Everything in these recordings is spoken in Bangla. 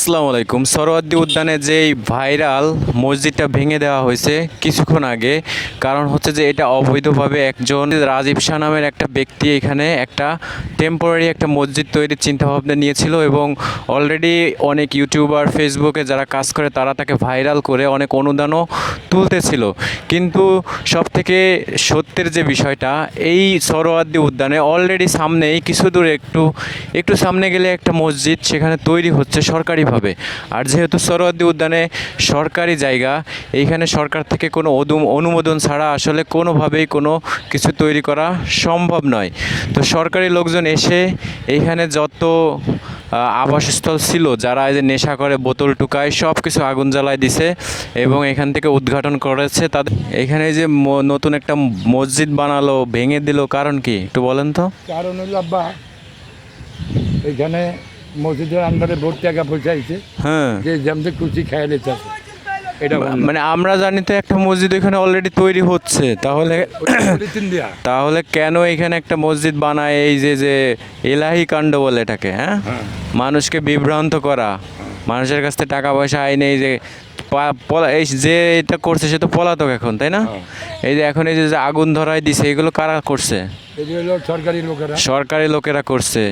আসসালামু আলাইকুম। সোহরাওয়ার্দী উদ্যানে যেই ভাইরাল মসজিদটা ভেঙে দেওয়া হয়েছে কিছুক্ষণ আগে, কারণ হচ্ছে যে এটা অবৈধভাবে একজন রাজীব শাহ নামের একটা ব্যক্তি এখানে একটা টেম্পোরারি একটা মসজিদ তৈরির চিন্তাভাবনা নিয়েছিল এবং অলরেডি অনেক ইউটিউবার ফেসবুকে যারা কাজ করে তারা তাকে ভাইরাল করে অনেক অনুদানও তুলতেছিল। কিন্তু সবথেকে সত্যের যে বিষয়টা, এই সোহরাওয়ার্দী উদ্যানে অলরেডি সামনেই কিছু দূরে একটু সামনে গেলে একটা মসজিদ সেখানে তৈরি হচ্ছে সরকারিভাবে। আর যেহেতু সোহরাওয়ার্দী উদ্যানে সরকারি জায়গা, এইখানে সরকার থেকে কোনো অনুমোদন ছাড়া আসলে কোনোভাবেই কোনো কিছু তৈরি করা সম্ভব নয়। তো সরকারি লোকজন এসে এইখানে যত আবাসস্থল ছিল, যারা এই যে নেশা করে বোতল টুকায় সব কিছু আগুন জ্বালায় দিছে এবং এখান থেকে উদ্ঘাটন করেছে তাদের। এখানে যে নতুন একটা মসজিদ বানালো, ভেঙে দিল, কারণ কি একটু বলেন তো? কারণ হলো আব্বা, এখানে মসজিদের আন্ডারে ভোট টাকা পৌঁছাইছে। হ্যাঁ, যে যেমন খুশি খেয়ে নিতে এটা মানে আমরা জানি তো একটা মসজিদ এখানে অলরেডি তৈরি হচ্ছে, তাহলে তাহলে কেন এখানে একটা মসজিদ বানায়? এই যে যে এলাহি কাণ্ড বলে এটাকে, হ্যাঁ, মানুষকে বিভ্রান্ত করা, মানুষের কাছ থেকে টাকা পয়সা আইনে এই যে এই যে এটা করছে সে তো পলাতক এখন, তাই না? এই যে এখন এই যে আগুন ধরায় দিছে, এগুলো কারা করছে? সরকারি লোকেরা করছে,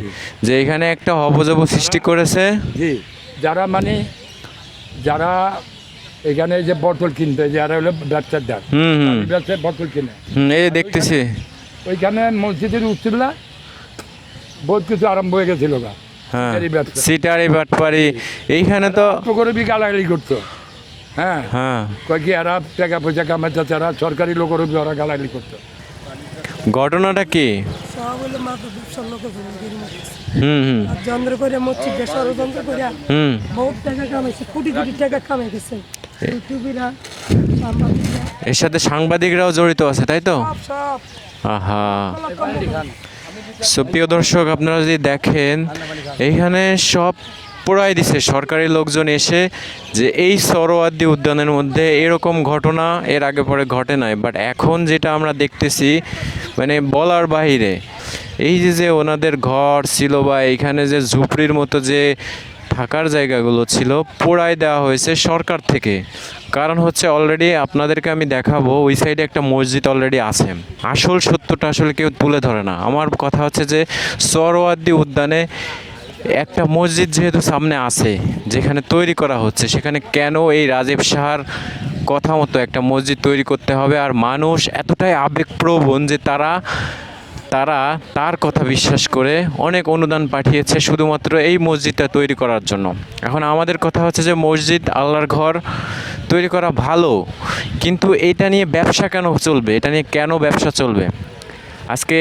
যে এখানে একটা হবজব সৃষ্টি করেছে। জি, যারা এখানে যে বোতল কিনতে, যারা হলো ব্যবসাদার, ব্যবসায় বোতল কিনে, এই দেখতেছি ওইখানে মসজিদের উচ্ছিলা বহুত কিছু আরম্ভ হয়ে গেছিল। হ্যাঁ, সিটারি বাটপারি এইখানে তো করে গালাগালি করতো। হ্যাঁ হ্যাঁ, কয়েকি এরা টাকা পয়সা কামাইতে, যারা সরকারি লোকের উপর ওরা গালাগালি করতো। ঘটনাটা কি? এর সাথে সাংবাদিকরাও জড়িত আছে, তাই তো? আহা, সুপ্রিয় দর্শক, আপনারা যদি দেখেন এইখানে সব পোড়াই দিছে সরকারি লোকজন এসে, যে এই সোহরাওয়ার্দী উদ্যানের মধ্যে এরকম ঘটনা এর আগে পরে ঘটে নাই। বাট এখন যেটা আমরা দেখতেছি মানে বলার বাহিরে। এই যে ওনাদের ঘর ছিল বা এইখানে যে ঝুপড়ির মতো যে থাকার জায়গাগুলো ছিল, পোড়াই দেওয়া হয়েছে সরকার থেকে। কারণ হচ্ছে অলরেডি আপনাদেরকে আমি দেখাবো, ওই সাইডে একটা মসজিদ অলরেডি আছে। আসল সত্যটা আসলে কেউ তুলে ধরে না। আমার কথা হচ্ছে যে সোহরাওয়ার্দী উদ্যানে একটা মসজিদ যেহেতু সামনে আছে, যেখানে তৈরি করা হচ্ছে, সেখানে কেন এই রাজীব শাহর কথা মতো একটা মসজিদ তৈরি করতে হবে? আর মানুষ এতটাই আবেগপ্রবণ যে তারা তার কথা বিশ্বাস করে অনেক অনুদান পাঠিয়েছে শুধুমাত্র এই মসজিদটা তৈরি করার জন্য। এখন আমাদের কথা হচ্ছে যে মসজিদ, আল্লাহর ঘর তৈরি করা ভালো, কিন্তু এটা নিয়ে ব্যবসা কেন চলবে? এটা নিয়ে কেন ব্যবসা চলবে? আজকে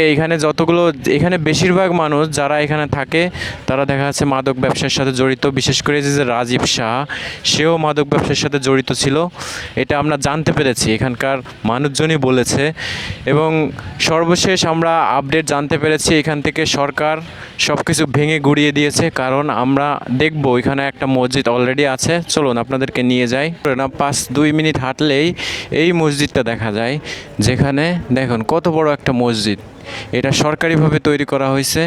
এখানে বেশিরভাগ মানুষ যারা এখানে থাকে তারা দেখা যাচ্ছে মাদক ব্যবসার সাথে জড়িত। বিশেষ করে যে রাজীব শাহ, সেও মাদক ব্যবসার সাথে জড়িত ছিল, এটা আমরা জানতে পেরেছি, এখানকার মানুষজনই বলেছে। এবং সর্বশেষ আমরা আপডেট জানতে পেরেছি এখান থেকে সরকার সব কিছু ভেঙে গুড়িয়ে দিয়েছে। কারণ আমরা দেখবো এখানে একটা মসজিদ অলরেডি আছে, চলুন আপনাদেরকে নিয়ে যাই। না 2 মিনিট হাঁটলেই এই মসজিদটা দেখা যায়, যেখানে দেখুন কত বড় একটা মসজিদ। এটা সরকারিভাবে তৈরি করা হয়েছে।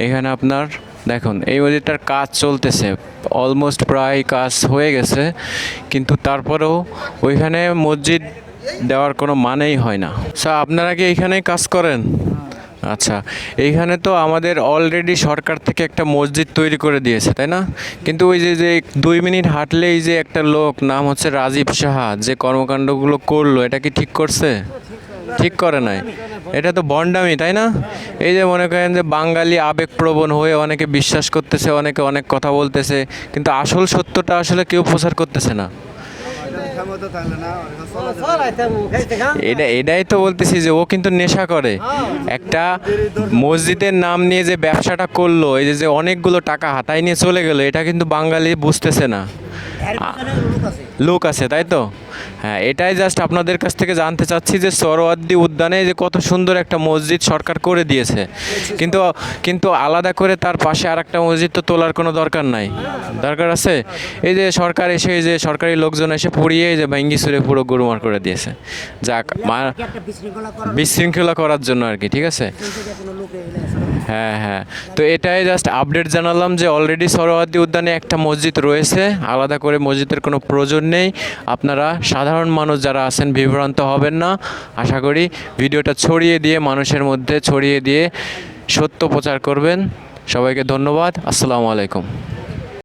এখানে আপনার দেখুন এই মসজিদটার কাজ চলতেছে, অলমোস্ট প্রায় কাজ হয়ে গেছে, কিন্তু তারপরেও ওইখানে মসজিদ দেওয়ার কোনো মানেই হয় না। স্যার, আপনারা কি এইখানেই কাজ করেন? আচ্ছা, এইখানে তো আমাদের অলরেডি সরকার থেকে একটা মসজিদ তৈরি করে দিয়েছে, তাই না? কিন্তু ওই যে 2 মিনিট হাঁটলেই যে একটা লোক, নাম হচ্ছে রাজীব শাহ, যে কর্মকাণ্ডগুলো করলো, এটা কি ঠিক করছে? ঠিক করে নাই। এটা তো ভণ্ডামি, তাই না? এই যে মনে করেন যে বাঙালি আবেগপ্রবণ হয়ে অনেকে বিশ্বাস করতেছে, অনেকে অনেক কথা বলতেছে, কিন্তু আসল সত্যটা আসলে কেউ প্রচার করতেছে না। এটাই তো বলতেছি যে ও কিন্তু নেশা করে। একটা মসজিদের নাম নিয়ে যে ব্যবসাটা করলো, এই যে অনেকগুলো টাকা হাতায় নিয়ে চলে গেল, এটা কিন্তু বাঙালি বুঝতেছে না। লোক আছে, তাই তো? হ্যাঁ, এটাই জাস্ট আপনাদের কাছ থেকে জানতে চাচ্ছি যে সোহরাওয়ার্দী উদ্যানে যে কত সুন্দর একটা মসজিদ সরকার করে দিয়েছে, কিন্তু আলাদা করে তার পাশে আর একটা মসজিদ তো তোলার কোনো দরকার নাই। দরকার আছে? এই যে সরকার এসে, এই যে সরকারি লোকজন এসে পুড়িয়ে এই যে ভাঙ্গি সুরে পুরো গরুমার করে দিয়েছে। যাক, বিশৃঙ্খলা করার জন্য আর কি, ঠিক আছে? হ্যাঁ হ্যাঁ, তো এটাই জাস্ট আপডেট জানালাম যে অলরেডি সোহরাওয়ার্দী উদ্যানে একটা মসজিদ রয়েছে, আলাদা করে মসজিদের কোনো প্রয়োজন নেই। আপনারা সাধারণ মানুষ যারা আছেন বিভ্রান্ত হবেন না। আশা করি ভিডিওটা ছড়িয়ে দিয়ে মানুষের মধ্যে ছড়িয়ে দিয়ে সত্য প্রচার করবেন। সবাইকে ধন্যবাদ। আসসালামু আলাইকুম।